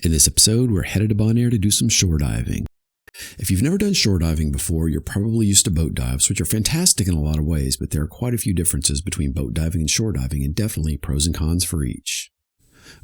In this episode, we're headed to Bonaire to do some shore diving. If you've never done shore diving before, you're probably used to boat dives, which are fantastic in a lot of ways, but there are quite a few differences between boat diving and shore diving, and definitely pros and cons for each.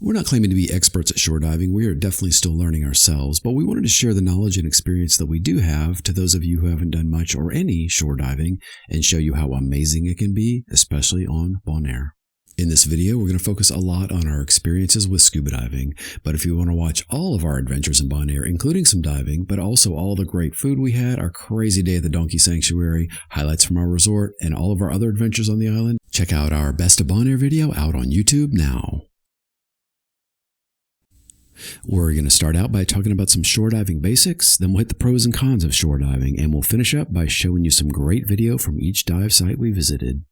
We're not claiming to be experts at shore diving. We are definitely still learning ourselves, but we wanted to share the knowledge and experience that we do have to those of you who haven't done much or any shore diving and show you how amazing it can be, especially on Bonaire. In this video, we're going to focus a lot on our experiences with scuba diving, but if you want to watch all of our adventures in Bonaire, including some diving, but also all the great food we had, our crazy day at the Donkey Sanctuary, highlights from our resort, and all of our other adventures on the island, check out our Best of Bonaire video out on YouTube now. We're going to start out by talking about some shore diving basics, then we'll hit the pros and cons of shore diving, and we'll finish up by showing you some great video from each dive site we visited.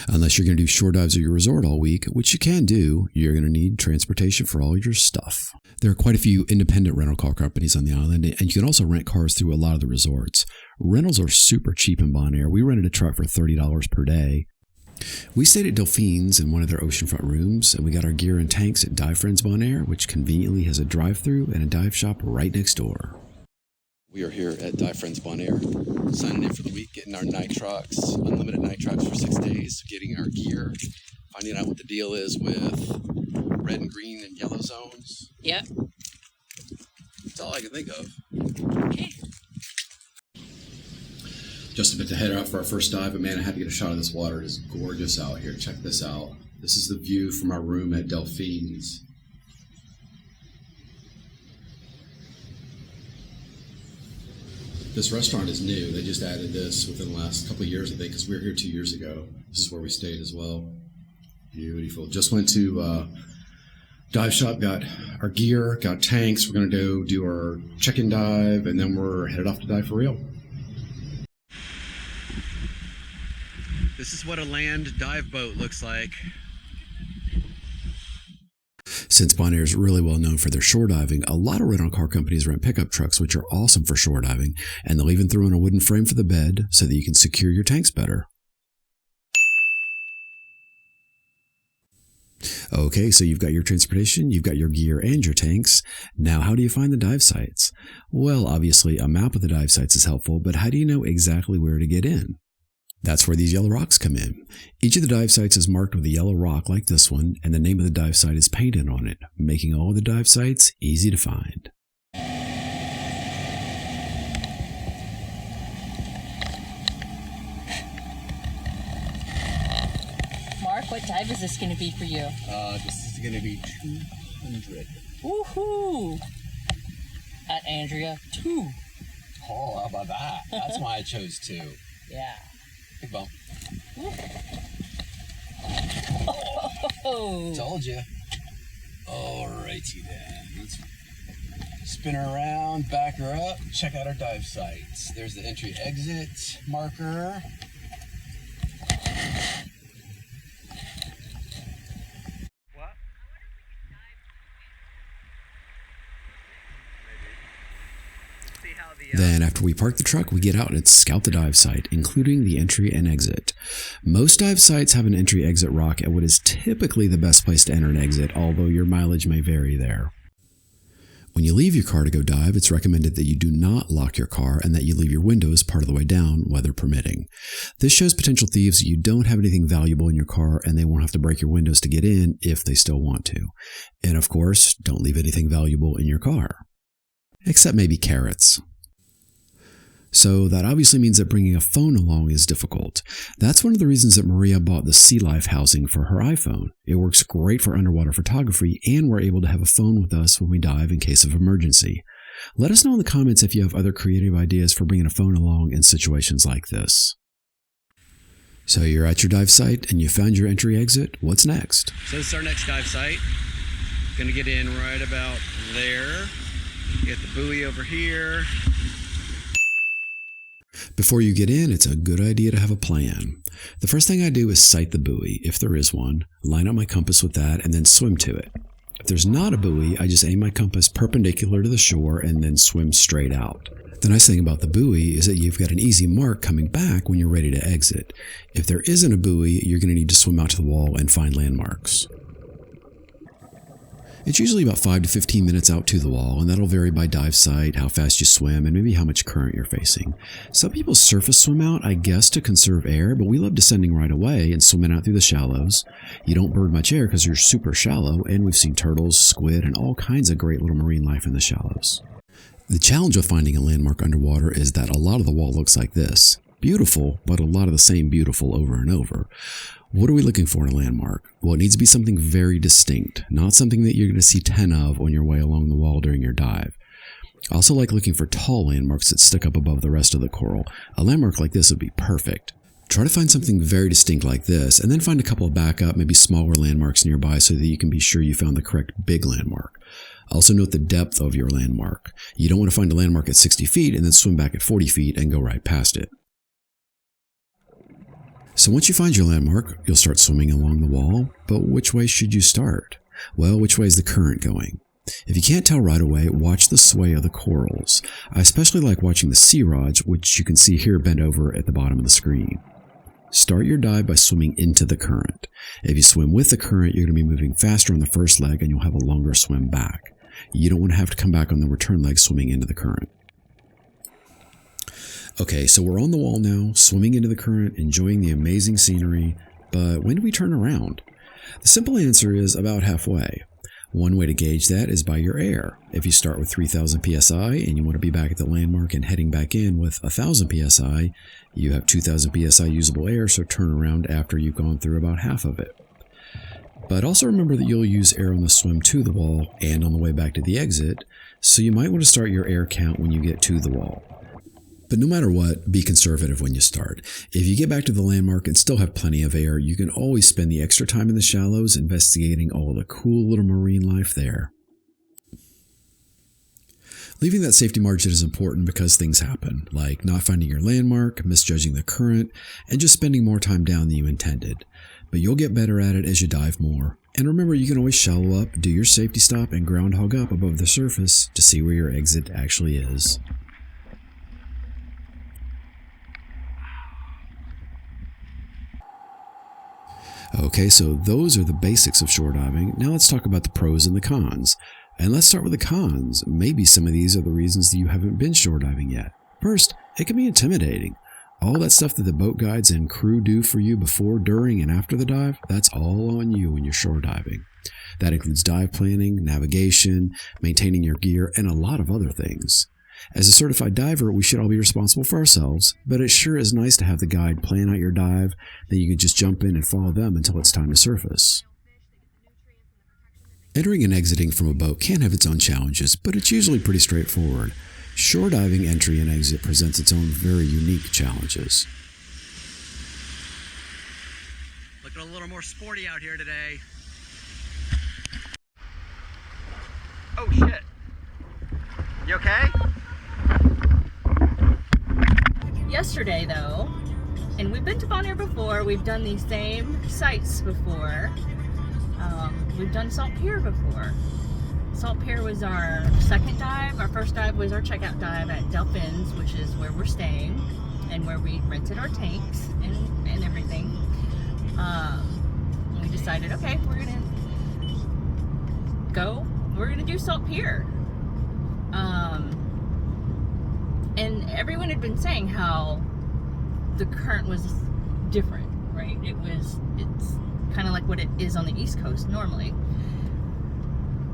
Unless you're going to do shore dives at your resort all week, which you can do, you're going to need transportation for all your stuff. There are quite a few independent rental car companies on the island, and you can also rent cars through a lot of the resorts. Rentals are super cheap in Bonaire. We rented a truck for $30 per day. We stayed at Delfins in one of their oceanfront rooms, and we got our gear and tanks at Dive Friends Bonaire, which conveniently has a drive-thru and a dive shop right next door. We are here at Dive Friends Bonaire, signing in for the week, getting our night trucks, unlimited night trucks for 6 days, getting our gear, finding out what the deal is with red and green and yellow zones. Yep. That's all I can think of. Okay. Just a bit to head out for our first dive, but man, I had to get a shot of this water. It is gorgeous out here. Check this out. This is the view from our room at Delfins. This restaurant is new. They just added this within the last couple of years, I think, because we were here 2 years ago. This is where we stayed as well. Beautiful. Just went to dive shop, got our gear, got tanks. We're going to go do our check-in dive, and then we're headed off to dive for real. This is what a land dive boat looks like. Since Bonaire is really well known for their shore diving, a lot of rental car companies rent pickup trucks, which are awesome for shore diving, and they'll even throw in a wooden frame for the bed so that you can secure your tanks better. Okay, so you've got your transportation, you've got your gear and your tanks. Now, how do you find the dive sites? Well, obviously, a map of the dive sites is helpful, but how do you know exactly where to get in? That's where these yellow rocks come in. Each of the dive sites is marked with a yellow rock like this one, and the name of the dive site is painted on it, making all of the dive sites easy to find. Mark, what dive is this going to be for you? This is going to be 200. Woohoo! At Andrea 2. Oh, how about that? That's why I chose 2. Yeah. Big bump. Oh. Told you. Alrighty then. Let's spin her around, back her up, check out our dive sites. There's the entry-exit marker. Then after we park the truck, we get out and scout the dive site, including the entry and exit. Most dive sites have an entry-exit rock at what is typically the best place to enter and exit, although your mileage may vary there. When you leave your car to go dive, it's recommended that you do not lock your car and that you leave your windows part of the way down, weather permitting. This shows potential thieves that you don't have anything valuable in your car and they won't have to break your windows to get in if they still want to. And of course, don't leave anything valuable in your car. Except maybe carrots. So that obviously means that bringing a phone along is difficult. That's one of the reasons that Maria bought the Sea Life housing for her iPhone. It works great for underwater photography, and we're able to have a phone with us when we dive in case of emergency. Let us know in the comments if you have other creative ideas for bringing a phone along in situations like this. So you're at your dive site and you found your entry exit. What's next? So this is our next dive site. Gonna get in right about there. Get the buoy over here. Before you get in, it's a good idea to have a plan. The first thing I do is sight the buoy, if there is one, line up my compass with that, and then swim to it. If there's not a buoy, I just aim my compass perpendicular to the shore and then swim straight out. The nice thing about the buoy is that you've got an easy mark coming back when you're ready to exit. If there isn't a buoy, you're going to need to swim out to the wall and find landmarks. It's usually about 5 to 15 minutes out to the wall, and that'll vary by dive site, how fast you swim, and maybe how much current you're facing. Some people surface swim out, I guess, to conserve air, but we love descending right away and swimming out through the shallows. You don't burn much air because you're super shallow, and we've seen turtles, squid, and all kinds of great little marine life in the shallows. The challenge of finding a landmark underwater is that a lot of the wall looks like this. Beautiful, but a lot of the same beautiful over and over. What are we looking for in a landmark? Well, it needs to be something very distinct, not something that you're going to see 10 of on your way along the wall during your dive. I also like looking for tall landmarks that stick up above the rest of the coral. A landmark like this would be perfect. Try to find something very distinct like this, and then find a couple of backup, maybe smaller landmarks nearby so that you can be sure you found the correct big landmark. Also note the depth of your landmark. You don't want to find a landmark at 60 feet and then swim back at 40 feet and go right past it. So once you find your landmark, you'll start swimming along the wall, but which way should you start? Well, which way is the current going? If you can't tell right away, watch the sway of the corals. I especially like watching the sea rods, which you can see here bent over at the bottom of the screen. Start your dive by swimming into the current. If you swim with the current, you're going to be moving faster on the first leg and you'll have a longer swim back. You don't want to have to come back on the return leg swimming into the current. Okay, so we're on the wall now, swimming into the current, enjoying the amazing scenery, but when do we turn around? The simple answer is about halfway. One way to gauge that is by your air. If you start with 3,000 psi and you want to be back at the landmark and heading back in with 1,000 psi, you have 2,000 psi usable air, so turn around after you've gone through about half of it. But also remember that you'll use air on the swim to the wall and on the way back to the exit, so you might want to start your air count when you get to the wall. But no matter what, be conservative when you start. If you get back to the landmark and still have plenty of air, you can always spend the extra time in the shallows investigating all the cool little marine life there. Leaving that safety margin is important because things happen, like not finding your landmark, misjudging the current, and just spending more time down than you intended. But you'll get better at it as you dive more. And remember, you can always shallow up, do your safety stop, and groundhog up above the surface to see where your exit actually is. Okay, so those are the basics of shore diving. Now let's talk about the pros and the cons. And let's start with the cons. Maybe some of these are the reasons that you haven't been shore diving yet. First, it can be intimidating. All that stuff that the boat guides and crew do for you before, during, and after the dive, that's all on you when you're shore diving. That includes dive planning, navigation, maintaining your gear, and a lot of other things. As a certified diver, we should all be responsible for ourselves, but it sure is nice to have the guide plan out your dive, then you can just jump in and follow them until it's time to surface. Entering and exiting from a boat can have its own challenges, but it's usually pretty straightforward. Shore diving entry and exit presents its own very unique challenges. Looking a little more sporty out here today. Oh shit. You okay? Yesterday, though, and we've been to Bonaire before, we've done these same sites before. We've done Salt Pier before. Salt Pier was our second dive. Our first dive was our checkout dive at Delfins, which is where we're staying and where we rented our tanks and everything. We decided, okay, we're gonna do Salt Pier. And everyone had been saying how the current was different, right? It's kind of like what it is on the East Coast normally.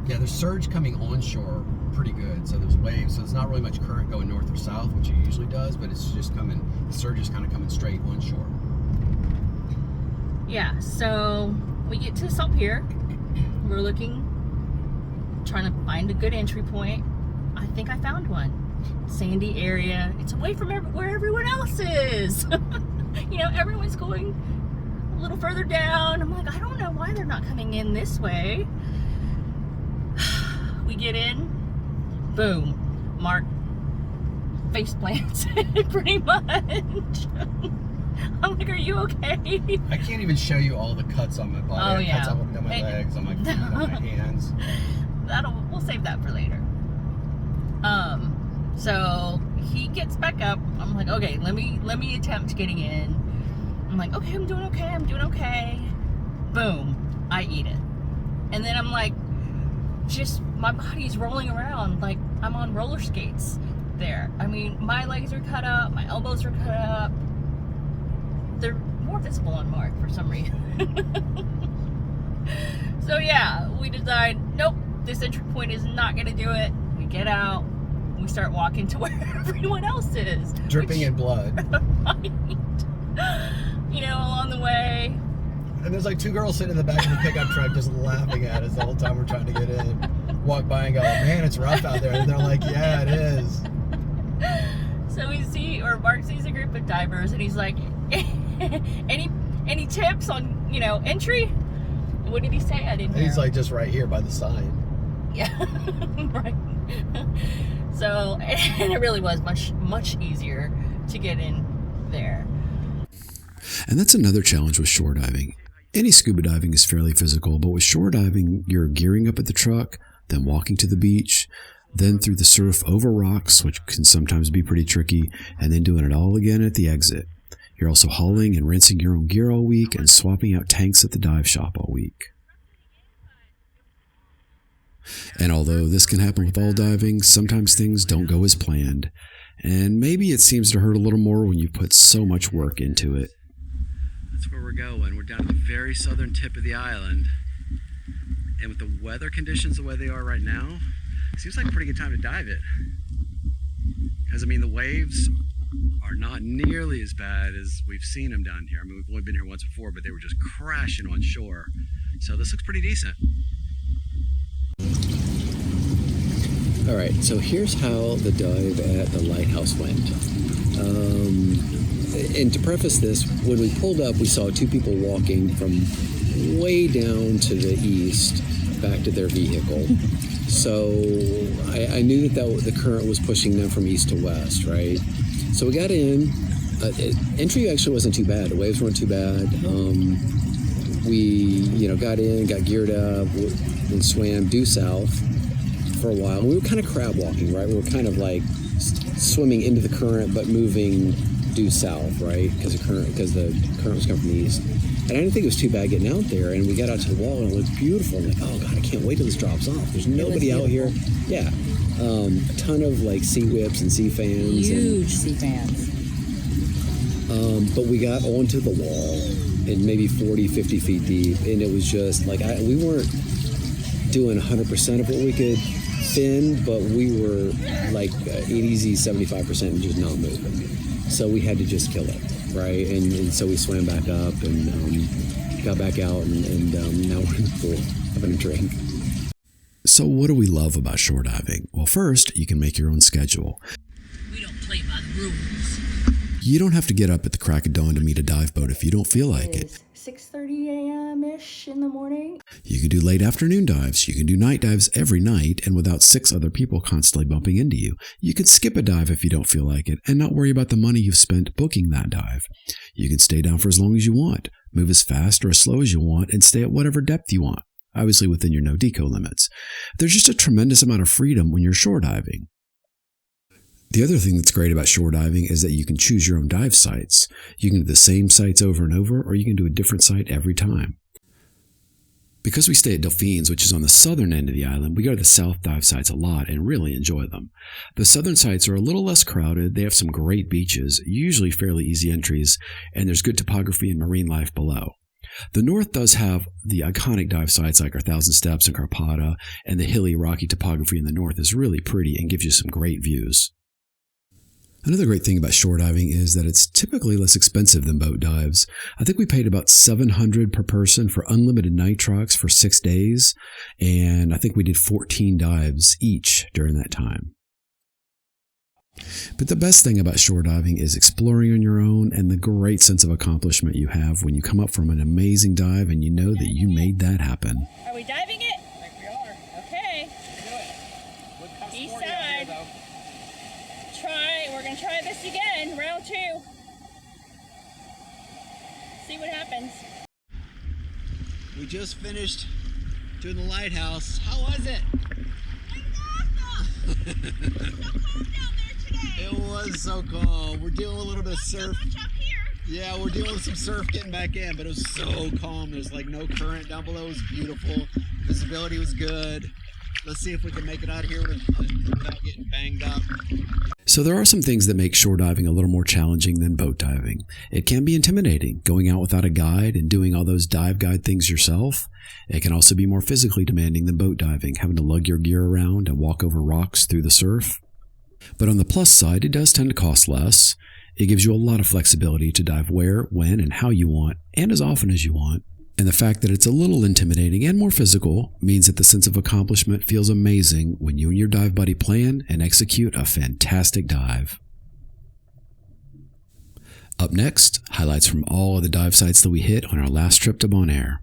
Yeah, there's surge coming onshore pretty good, so there's waves, so there's not really much current going north or south, which it usually does, but it's just coming, the surge is kind of coming straight onshore. Yeah, so we get to Salt Pier. We're looking, trying to find a good entry point. I think I found one. Sandy area. It's away from where everyone else is. You know, everyone's going a little further down. I'm like, I don't know why they're not coming in this way. We get in, boom, Mark face plants pretty much. I'm like, are you okay? I can't even show you all the cuts on my body. Oh, yeah. Cuts on my legs, on my feet, on my hands. We'll save that for later. So he gets back up. I'm like, okay, let me attempt getting in. I'm like, okay, I'm doing okay. Boom, I eat it. And then I'm like, just, my body's rolling around like I'm on roller skates there. I mean, my legs are cut up, my elbows are cut up. They're more visible on Mark for some reason. So yeah, we decide, nope, this entry point is not gonna do it. We get out, we start walking to where everyone else is. Dripping in blood. You know, along the way. And there's like 2 girls sitting in the back of the pickup truck just laughing at us the whole time we're trying to get in. Walk by and go, man, it's rough out there. And they're like, yeah, it is. So we see, or Mark sees a group of divers, and he's like, any tips on, you know, entry? What did he say? I didn't hear. He's like, just right here by the sign. Yeah, right. So, and it really was much easier to get in there. And that's another challenge with shore diving. Any scuba diving is fairly physical, but with shore diving, you're gearing up at the truck, then walking to the beach, then through the surf over rocks, which can sometimes be pretty tricky, and then doing it all again at the exit. You're also hauling and rinsing your own gear all week and swapping out tanks at the dive shop all week. And although this can happen with all diving, sometimes things don't go as planned, and maybe it seems to hurt a little more when you put so much work into it. That's where we're going. We're down at the very southern tip of the island. And with the weather conditions the way they are right now, it seems like a pretty good time to dive it. Because, I mean, the waves are not nearly as bad as we've seen them down here. I mean, we've only been here once before, but they were just crashing on shore. So this looks pretty decent. All right, so here's how the dive at the lighthouse went. And to preface this, when we pulled up, we saw 2 people walking from way down to the east back to their vehicle. So I knew that the current was pushing them from east to west, right? So we got in. Entry actually wasn't too bad. The waves weren't too bad. We, got in, got geared up, and swam due south for a while. We were kind of crab walking, right? We were kind of like swimming into the current, but moving due south, right? Because the current was coming from the east. And I didn't think it was too bad getting out there. And we got out to the wall, and it looked beautiful. I'm like, oh God, I can't wait till this drops off. There's nobody out here. Yeah, a ton of like sea whips and sea fans. Huge sea fans. But we got onto the wall, and maybe 40, 50 feet deep, and it was just like we weren't doing 100% of what we could fin, but we were like 80, 75% and just not moving. So we had to just kill it, right? And so we swam back up and got back out, and now we're in the pool having a drink. So what do we love about shore diving? Well, first, you can make your own schedule. We don't play by the rules. You don't have to get up at the crack of dawn to meet a dive boat if you don't feel like it. 6:30 a.m.-ish in the morning. You can do late afternoon dives. You can do night dives every night and without 6 other people constantly bumping into you. You can skip a dive if you don't feel like it and not worry about the money you've spent booking that dive. You can stay down for as long as you want, move as fast or as slow as you want, and stay at whatever depth you want, obviously within your no-deco limits. There's just a tremendous amount of freedom when you're shore diving. The other thing that's great about shore diving is that you can choose your own dive sites. You can do the same sites over and over, or you can do a different site every time. Because we stay at Delfins, which is on the southern end of the island, we go to the south dive sites a lot and really enjoy them. The southern sites are a little less crowded, they have some great beaches, usually fairly easy entries, and there's good topography and marine life below. The north does have the iconic dive sites like our Thousand Steps and Carpata, and the hilly, rocky topography in the north is really pretty and gives you some great views. Another great thing about shore diving is that it's typically less expensive than boat dives. I think we paid about $700 per person for unlimited nitrox for 6 days, and I think we did 14 dives each during that time. But the best thing about shore diving is exploring on your own and the great sense of accomplishment you have when you come up from an amazing dive and you know that you made that happen. Are we diving it? I think we are. Okay. Do it. East side. We're going to try this again, round 2. See what happens. We just finished doing the lighthouse. How was it? It was so calm. We're doing a little bit of surf. Yeah, we're doing some surf getting back in, but it was so calm. There's like no current down below. It was beautiful. Visibility was good. Let's see if we can make it out of here without getting banged up. So there are some things that make shore diving a little more challenging than boat diving. It can be intimidating, going out without a guide and doing all those dive guide things yourself. It can also be more physically demanding than boat diving, having to lug your gear around and walk over rocks through the surf. But on the plus side, it does tend to cost less. It gives you a lot of flexibility to dive where, when, and how you want, and as often as you want. And the fact that it's a little intimidating and more physical means that the sense of accomplishment feels amazing when you and your dive buddy plan and execute a fantastic dive. Up next, highlights from all of the dive sites that we hit on our last trip to Bonaire.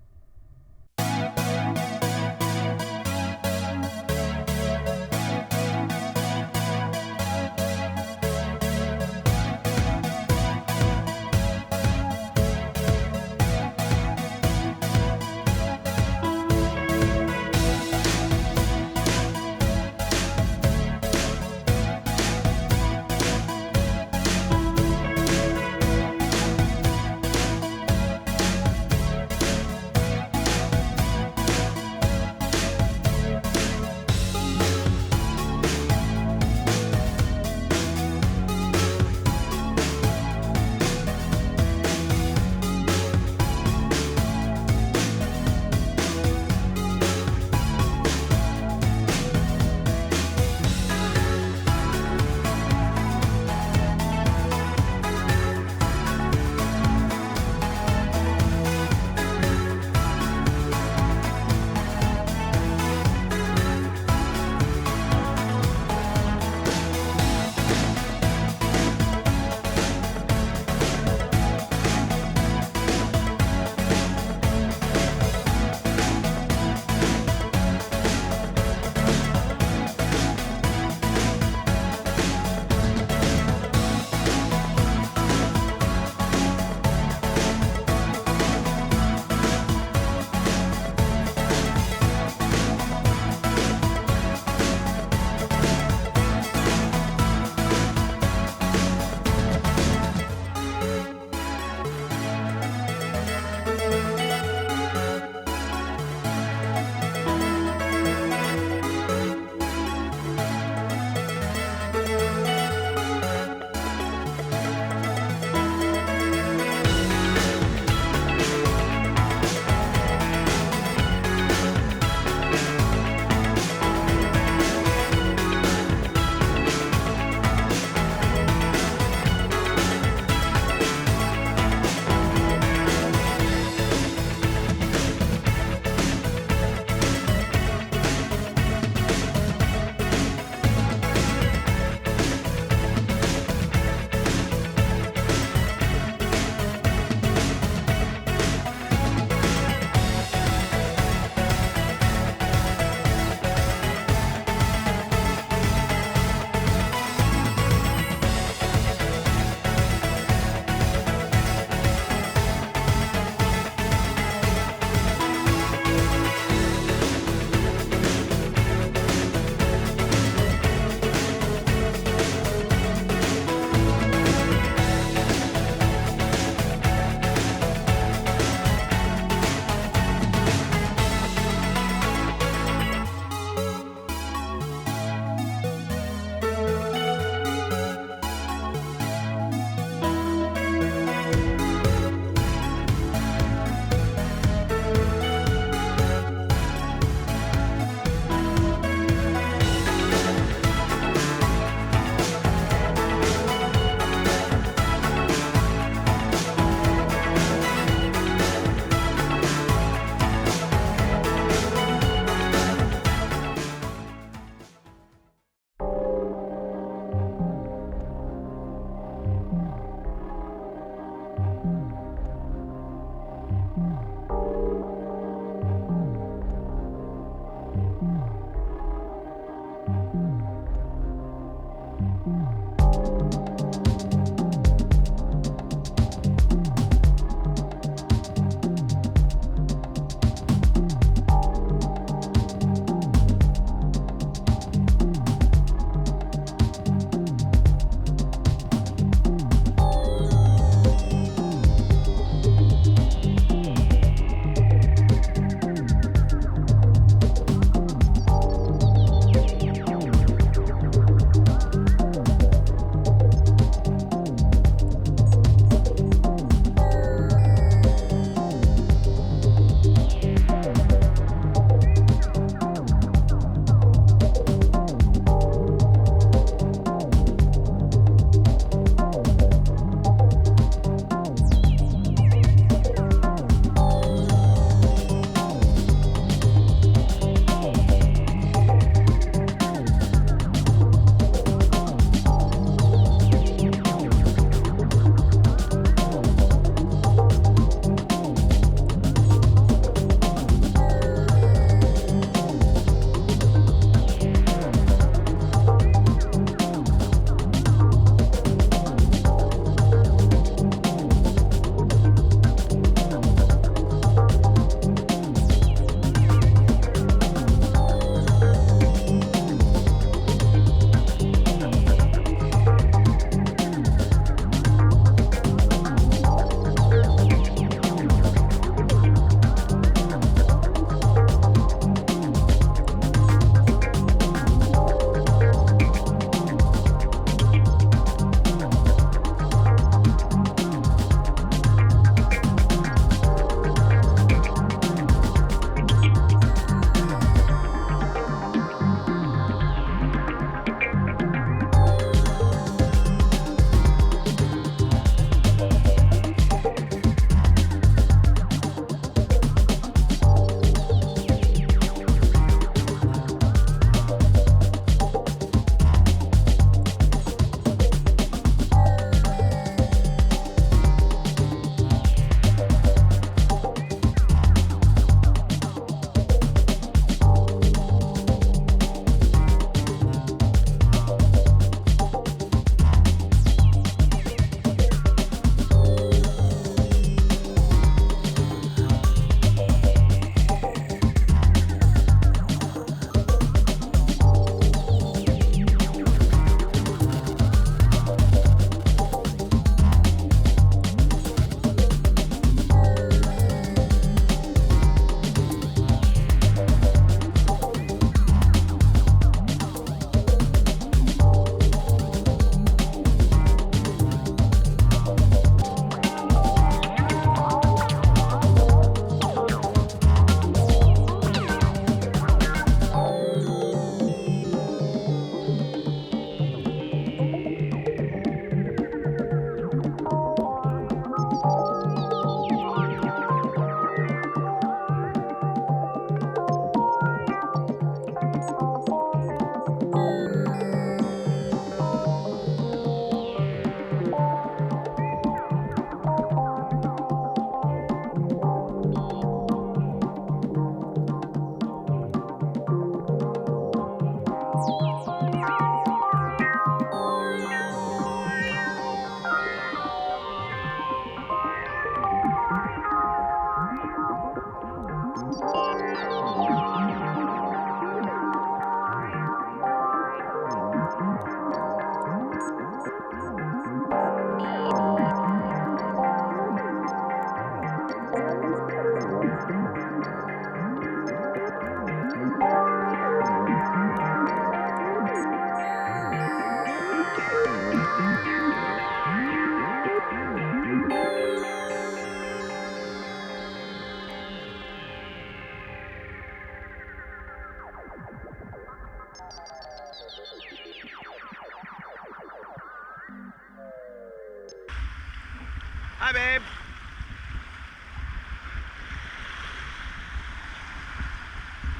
Hi, babe.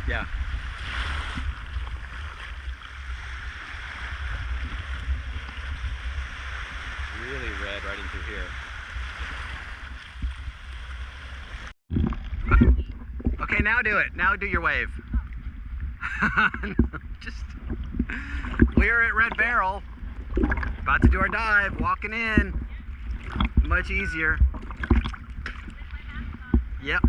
Yeah. Really red right in through here. Okay, now do it. Now do your wave. Just, we're at Red Beryl. About to do our dive, walking in. Much easier. Yep.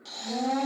it.